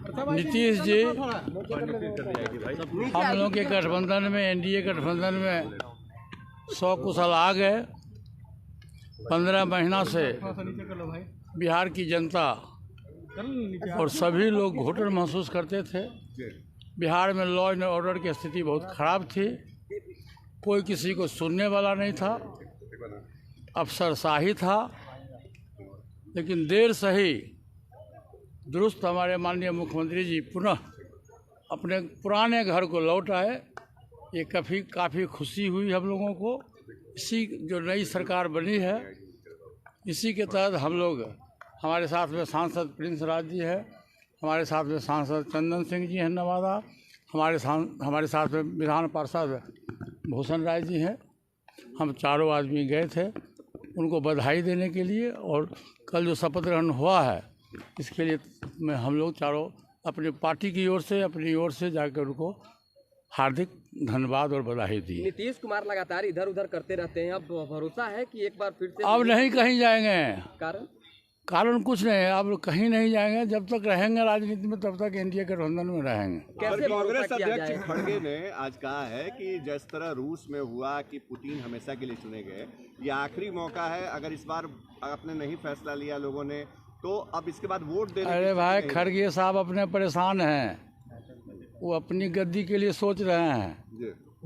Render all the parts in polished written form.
नीतीश जी, हम लोग के गठबंधन में, एनडीए गठबंधन में 100 कुशल आ गए। 15 महीना से बिहार की जनता और सभी लोग घुटन महसूस करते थे। बिहार में लॉ एंड ऑर्डर की स्थिति बहुत खराब थी। कोई किसी को सुनने वाला नहीं था, अफसरशाही था। लेकिन देर सही दुरुस्त हमारे माननीय मुख्यमंत्री जी पुनः अपने पुराने घर को लौट आए। ये काफ़ी खुशी हुई हम लोगों को। इसी जो नई सरकार बनी है, इसी के तहत हम लोग, हमारे साथ में सांसद प्रिंस राज जी है, हमारे साथ में सांसद चंदन सिंह जी हैं नवादा, हमारे साथ में विधान पार्षद भूषण राय जी हैं। हम चारों आदमी गए थे उनको बधाई देने के लिए, और कल जो शपथ ग्रहण हुआ है इसके लिए हम लोग चारों अपनी पार्टी की ओर से, अपनी ओर से जाकर उनको हार्दिक धन्यवाद और बधाई दी। नीतीश कुमार लगातार इधर उधर करते रहते हैं, अब भरोसा है कि एक बार फिर से? अब नहीं कहीं जाएंगे। कारण कुछ नहीं है, अब कहीं नहीं जाएंगे। जब तक रहेंगे राजनीति में तब तक एनडीए गठबंधन में रहेंगे। कैसे कांग्रेस अध्यक्ष खड़गे ने आज कहा है कि जिस तरह रूस में हुआ कि पुतिन हमेशा के लिए चुने गए, ये आखिरी मौका है। अगर इस बार आपने नहीं फैसला लिया लोगों ने, तो अब इसके बाद वोट देने। अरे भाई, खड़गे साहब अपने परेशान हैं, वो अपनी गद्दी के लिए सोच रहे हैं।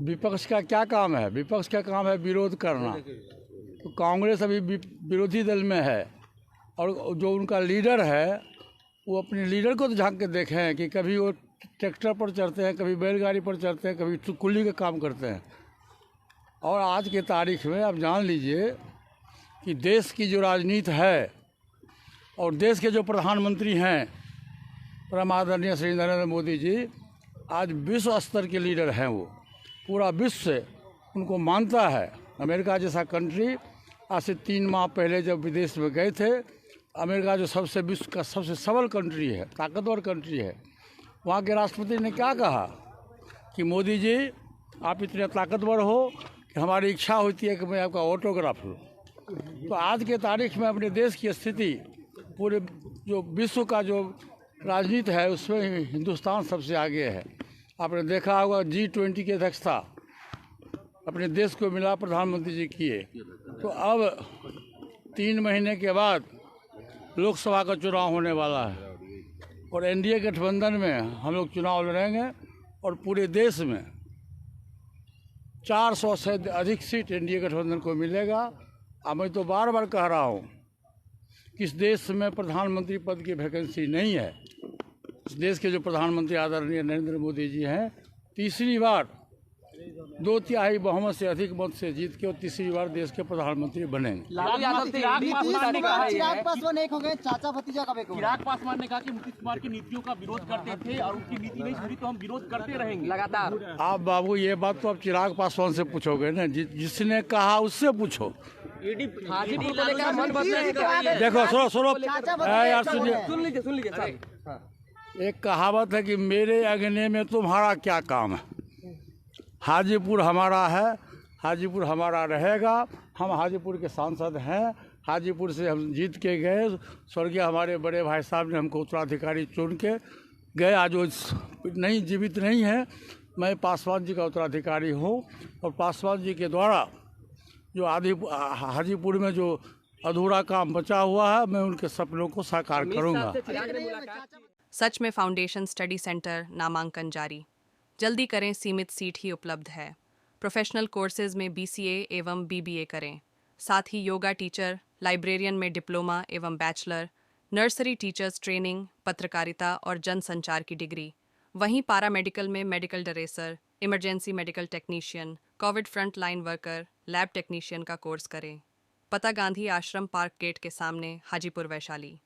विपक्ष का क्या काम है? विपक्ष का काम है विरोध करना। तो कांग्रेस अभी विरोधी दल में है, और जो उनका लीडर है वो अपने लीडर को तो झांक के देखें कि कभी वो ट्रैक्टर पर चढ़ते हैं, कभी बैलगाड़ी पर चढ़ते हैं, कभी कुल्ली का काम करते हैं। और आज के तारीख में आप जान लीजिए कि देश की जो राजनीति है और देश के जो प्रधानमंत्री हैं परम आदरणीय श्री नरेंद्र मोदी जी, आज विश्व स्तर के लीडर हैं। वो पूरा विश्व से उनको मानता है। अमेरिका जैसा कंट्री आज से 3 माह पहले जब विदेश में गए थे, अमेरिका जो विश्व का सबसे सबल कंट्री है, ताकतवर कंट्री है, वहाँ के राष्ट्रपति ने क्या कहा कि मोदी जी आप इतने ताकतवर हो कि हमारी इच्छा होती है कि मैं आपका ऑटोग्राफ लूँ। तो आज के तारीख में अपने देश की स्थिति, पूरे जो विश्व का जो राजनीति है उसमें हिंदुस्तान सबसे आगे है। आपने देखा होगा G20 की अध्यक्षता अपने देश को मिला, प्रधानमंत्री जी किए। तो अब 3 महीने के बाद लोकसभा का चुनाव होने वाला है, और एनडीए गठबंधन में हम लोग चुनाव लड़ेंगे, और पूरे देश में 400 से अधिक सीट एनडीए गठबंधन को मिलेगा। अब मैं तो बार बार कह रहा हूँ कि इस देश में प्रधानमंत्री पद की वैकेंसी नहीं है। इस देश के जो प्रधानमंत्री आदरणीय नरेंद्र मोदी जी हैं, तीसरी बार 2/3 बहुमत से अधिक मत से जीत के और तीसरी बार देश के प्रधानमंत्री बनेंगे। चिराग पासवान एक हो गए, चाचा भतीजा कब एक हो गए? चिराग पासवान ने कहा कि नीतीश कुमार की नीतियों का विरोध करते थे और उनकी नीति नहीं सुनी तो हम विरोध करते रहेंगे लगातार। आप बाबू ये बात तो आप चिराग पासवान से पूछोगे ना, जिसने कहा उससे पूछो। देखो सुनो यार, सुन लीजिए साहब। एक कहावत है कि मेरे अगने में तुम्हारा क्या काम है। हाजीपुर हमारा है, हाजीपुर हमारा रहेगा। हम हाजीपुर के सांसद हैं, हाजीपुर से हम जीत के गए। स्वर्गीय हमारे बड़े भाई साहब ने हमको उत्तराधिकारी चुन के गए। आज वो नहीं, जीवित नहीं है। मैं पासवान जी का उत्तराधिकारी हूँ, और पासवान जी के द्वारा जो हाजीपुर में जो अधूरा काम बचा हुआ है, मैं उनके सपनों को साकार करूँगा। सच में फाउंडेशन स्टडी सेंटर नामांकन जारी। जल्दी करें, सीमित सीट ही उपलब्ध है। प्रोफेशनल कोर्सेज में BCA एवं BBA करें। साथ ही योगा टीचर, लाइब्रेरियन में डिप्लोमा एवं बैचलर, नर्सरी टीचर्स ट्रेनिंग, पत्रकारिता और जनसंचार की डिग्री। वहीं पैरामेडिकल में medical director, emergency medical technician, Covid front line worker, lab technician का कोर्स करें। पता गांधी आश्रम पार्क गेट के सामने, हाजीपुर वैशाली।